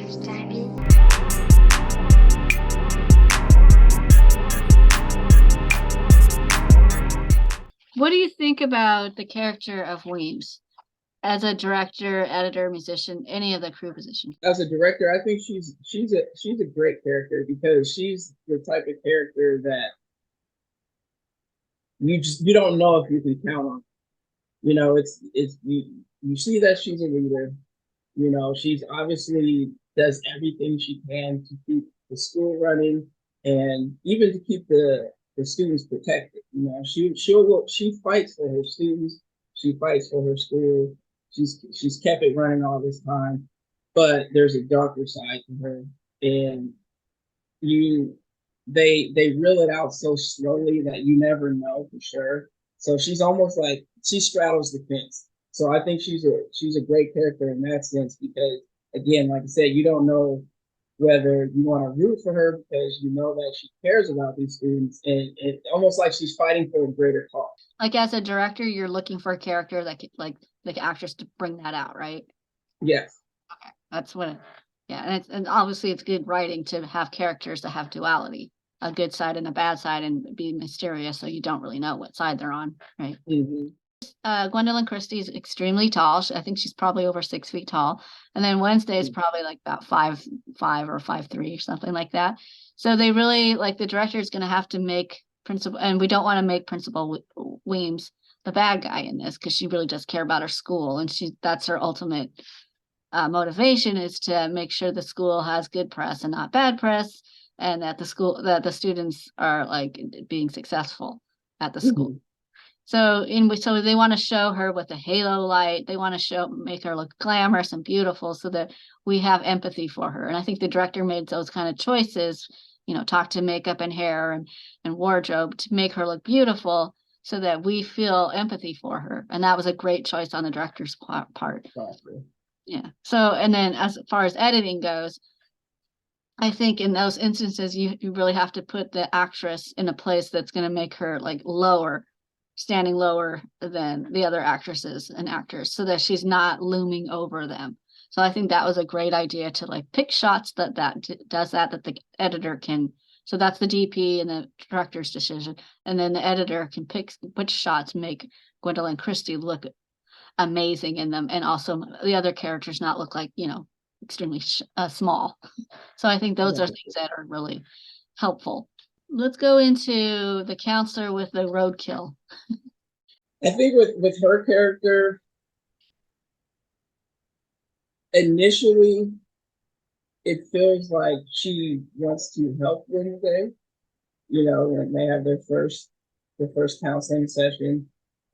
What do you think about the character of Weems as a director, editor, musician, any of the crew positions? As a director, I think she's a great character because she's the type of character that you don't know if you can count on. It's you see that she's a leader. She's obviously does everything she can to keep the school running and even to keep the students protected. She fights for her students. She fights for her school. She's kept it running all this time, but there's a darker side to her, and you they reel it out so slowly that you never know for sure. So she's almost like she straddles the fence. So I think she's a great character in that sense because again, like I said, you don't know whether you want to root for her because you know that she cares about these students and it almost like she's fighting for a greater cause. Like as a director, you're looking for a character that could, like the actress to bring that out, right? Yes. Okay, that's what. Yeah, and obviously it's good writing to have characters that have duality, a good side and a bad side, and be mysterious, so you don't really know what side they're on, right? Mm-hmm. Gwendolyn Christie is extremely tall. I think she's probably over 6 feet tall. And then Wednesday is probably like about 5'5" or 5'3" or something like that. So they really like the director is going to have to make Principal, and we don't want to make Principal Weems the bad guy in this because she really does care about her school, and that's her ultimate motivation is to make sure the school has good press and not bad press, and that the students are like being successful at the school. Mm-hmm. So they want to show her with the halo light. They want to make her look glamorous and beautiful so that we have empathy for her. And I think the director made those kind of choices, talk to makeup and hair and wardrobe to make her look beautiful so that we feel empathy for her. And that was a great choice on the director's part. Exactly. Yeah. So, and then as far as editing goes, I think in those instances, you really have to put the actress in a place that's going to make her like standing lower than the other actresses and actors so that she's not looming over them. So I think that was a great idea to like pick shots that does that the editor can. So that's the DP and the director's decision. And then the editor can pick which shots make Gwendolyn Christie look amazing in them. And also the other characters not look like, extremely small. So I think those are things that are really helpful. Let's go into the counselor with the roadkill. I think with her character, initially, it feels like she wants to help Wednesday. When they have their first counseling session.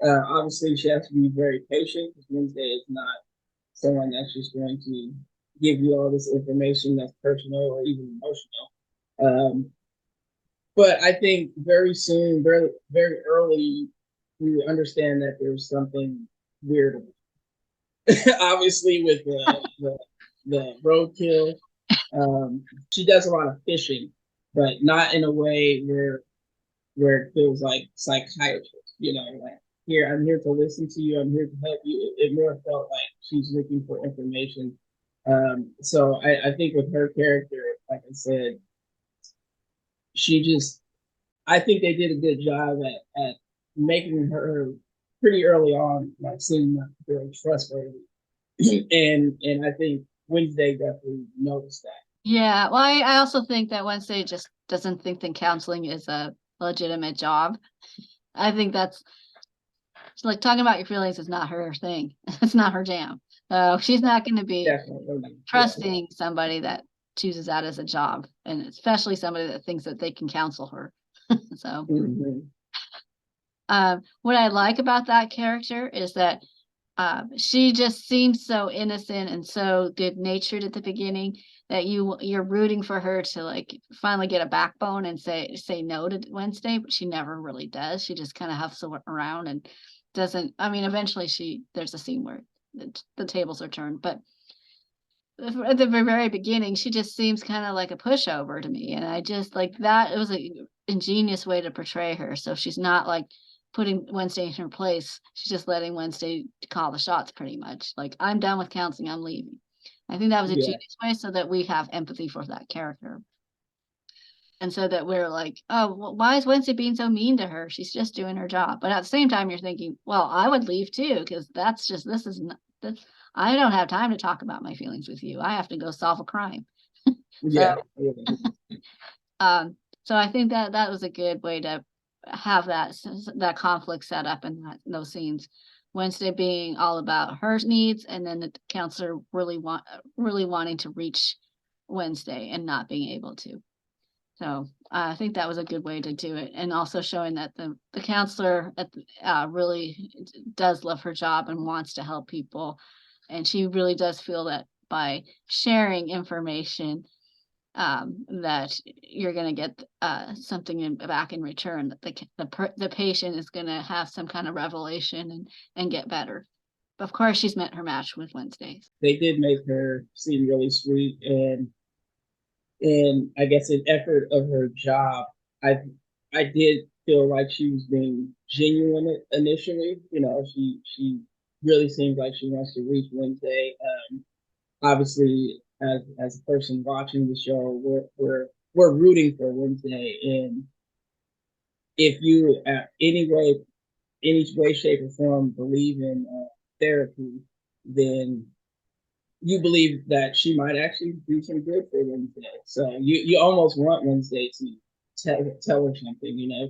Obviously, she has to be very patient because Wednesday is not someone that's just going to give you all this information that's personal or even emotional. But I think very soon, very very early, you understand that there's something weird. Obviously, with the roadkill, she does a lot of fishing, but not in a way where it feels like psychiatrist. Like I'm here to listen to you. I'm here to help you. It more felt like she's looking for information. So I think with her character, like I said, I think they did a good job at making her pretty early on, like seeming very trustworthy. and I think Wednesday definitely noticed that. Yeah, well, I also think that Wednesday just doesn't think that counseling is a legitimate job. I think that's like talking about your feelings is not her thing. It's not her jam. So she's not going to be trusting somebody that chooses that as a job, and especially somebody that thinks that they can counsel her. So, what I like about that character is that she just seems so innocent and so good natured at the beginning that you're rooting for her to like finally get a backbone and say no to Wednesday, but she never really does. She just kind of huffs around and doesn't. I mean, eventually there's a scene where the tables are turned, but at the very beginning, she just seems kind of like a pushover to me, and I just like that. It was an ingenious way to portray her. So she's not like putting Wednesday in her place. She's just letting Wednesday call the shots pretty much. Like, I'm done with counseling, I'm leaving. I think that was a Yeah. genius way so that we have empathy for that character. And so that we're like, oh, why is Wednesday being so mean to her? She's just doing her job. But at the same time, you're thinking, well, I would leave too, because that's just, this is not, that's, I don't have time to talk about my feelings with you. I have to go solve a crime. So, Yeah. Yeah. um, so I think that that was a good way to have that conflict set up in those scenes. Wednesday being all about her needs, and then the counselor really wanting to reach Wednesday and not being able to. So I think that was a good way to do it, and also showing that the counselor really does love her job and wants to help people, and she really does feel that by sharing information, that you're going to get something back in return. That the patient is going to have some kind of revelation and get better. But of course, she's met her match with Wednesdays. They did make her seem really sweet, and I guess an effort of her job. I did feel like she was being genuine initially. You know, she really seems like she wants to reach Wednesday. Obviously, as a person watching the show, we're rooting for Wednesday, and if you any way, shape, or form believe in therapy, then you believe that she might actually do some good for Wednesday. So you almost want Wednesday to tell her something, you know,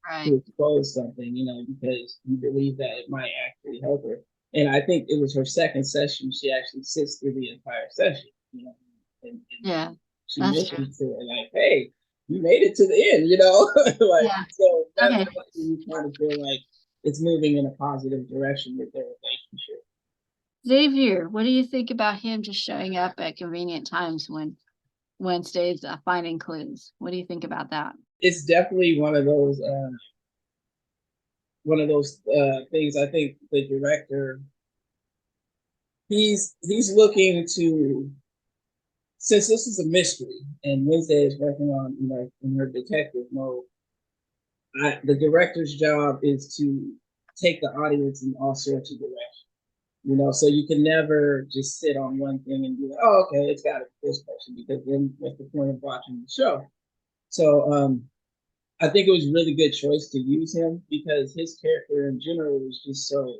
Right. to expose something, you know, because you believe that it might actually help her. And I think it was her second session. She actually sits through the entire session, you know, and Yeah, she that's true. mentioned to her like, "Hey, you made it to the end," you know, like Yeah. so that Okay. makes you kind of feel like it's moving in a positive direction with their relationship. Xavier, what do you think about him just showing up at convenient times when Wednesday's finding clues? What do you think about that? It's definitely one of those things. I think the director he's looking to, since this is a mystery and Wednesday is working on, you know, in her detective mode. The director's job is to take the audience in all sorts of directions. You know, so you can never just sit on one thing and be like, oh, okay, it's got to be this person, because then what's the point of watching the show? So I think it was a really good choice to use him because his character in general was just so,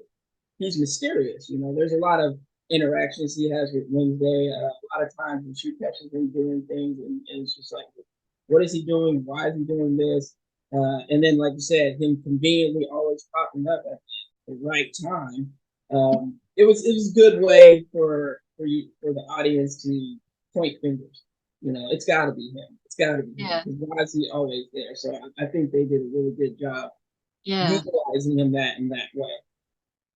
he's mysterious. You know, there's a lot of interactions he has with Wednesday. A lot of times when she catches him doing things, and it's just like, what is he doing? Why is he doing this? And then, like you said, him conveniently always popping up at the right time. It was a good way for the audience to point fingers. You know, it's got to be him. It's got to be him. Yeah. Because why is he always there? So I think they did a really good job Yeah. utilizing him that in that way.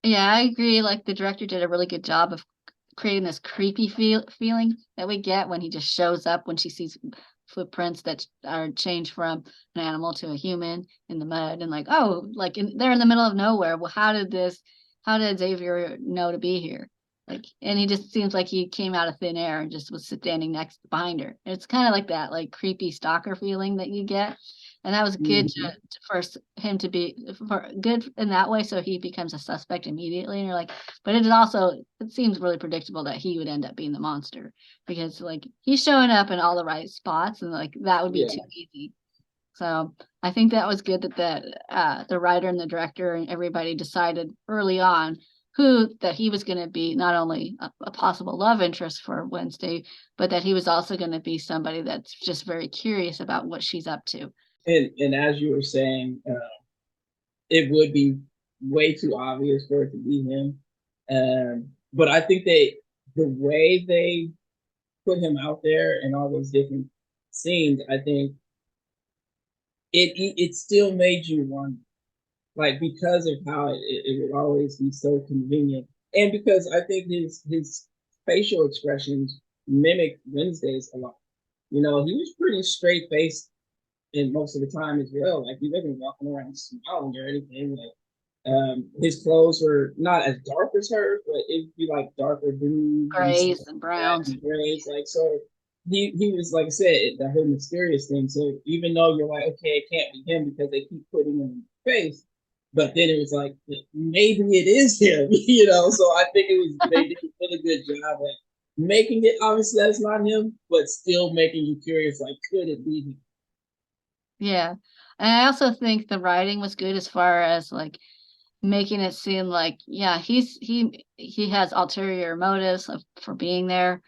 Yeah, I agree. Like the director did a really good job of creating this creepy feeling that we get when he just shows up when she sees footprints that are changed from an animal to a human in the mud, and like, oh, like they're in the middle of nowhere. Well, how did Xavier know to be here? Like, and he just seems like he came out of thin air and just was standing next behind her. It's kind of like that, like creepy stalker feeling that you get. And that was good Mm-hmm. for him to be for good in that way. So he becomes a suspect immediately. And you're like, but it seems really predictable that he would end up being the monster because like he's showing up in all the right spots and like that would be too Yeah. easy. So I think that was good that the writer and the director and everybody decided early on who that he was going to be not only a possible love interest for Wednesday, but that he was also going to be somebody that's just very curious about what she's up to. And as you were saying, it would be way too obvious for it to be him. But I think the way they put him out there and all those different scenes, I think it still made you wonder, like because of how it would always be so convenient, and because I think his facial expressions mimic Wednesday's a lot. You know, he was pretty straight faced in most of the time as well. Like he wasn't walking around smiling or anything. Like his clothes were not as dark as hers, but it'd be like darker blues and stuff Grays and like that, browns. and grays. Like so, he was, like I said, the whole mysterious thing. So even though you're like, okay, it can't be him because they keep putting him in the face, but then it was like maybe it is him, you know. So I think it was they did a really good job making it obvious that's not him, but still making you curious, like, could it be him? Yeah. And I also think the writing was good as far as like making it seem like, yeah, he has ulterior motives for being there.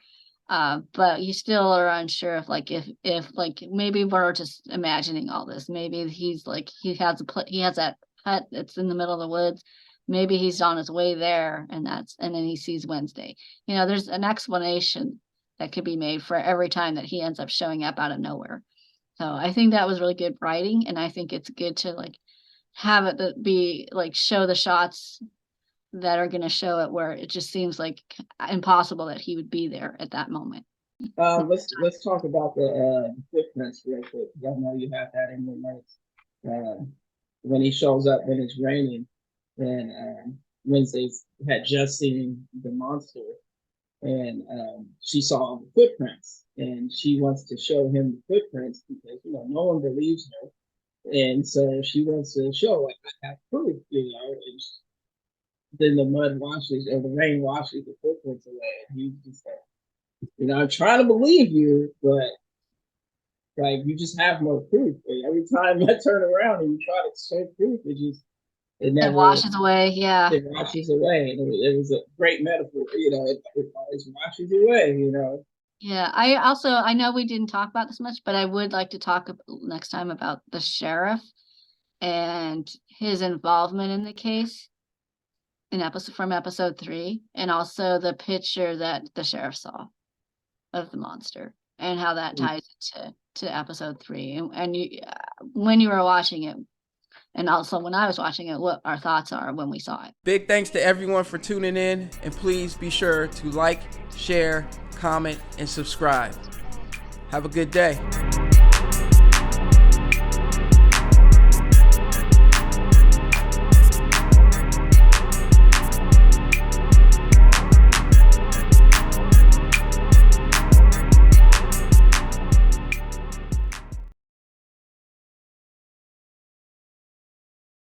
But you still are unsure if like if like maybe we're just imagining all this. Maybe he's like he has that hut that's in the middle of the woods. Maybe he's on his way there, and then he sees Wednesday. You know, there's an explanation that could be made for every time that he ends up showing up out of nowhere. So I think that was really good writing, and I think it's good to like have it that be like show the shots that are going to show it where it just seems like impossible that he would be there at that moment. Let's talk about the footprints real quick. I know you have that in your notes. When he shows up when it's raining, and Wednesday's had just seen the monster, and she saw the footprints, and she wants to show him the footprints because no one believes her, and so she wants to show like I have proof, And then the mud washes or the rain washes the footprints away, and he's just like, I'm trying to believe you, but like you just have no proof. And every time I turn around and you try to show proof, it It never washes away. Yeah. it washes away. And it was a great metaphor, it always washes away. Yeah. I know we didn't talk about this much, but I would like to talk next time about the sheriff and his involvement in the case in episode 3, and also the picture that the sheriff saw of the monster and how that ties to episode 3. And you, when you were watching it, and also when I was watching it, what our thoughts are when we saw it. Big thanks to everyone for tuning in, and please be sure to like, share, comment, and subscribe. Have a good day.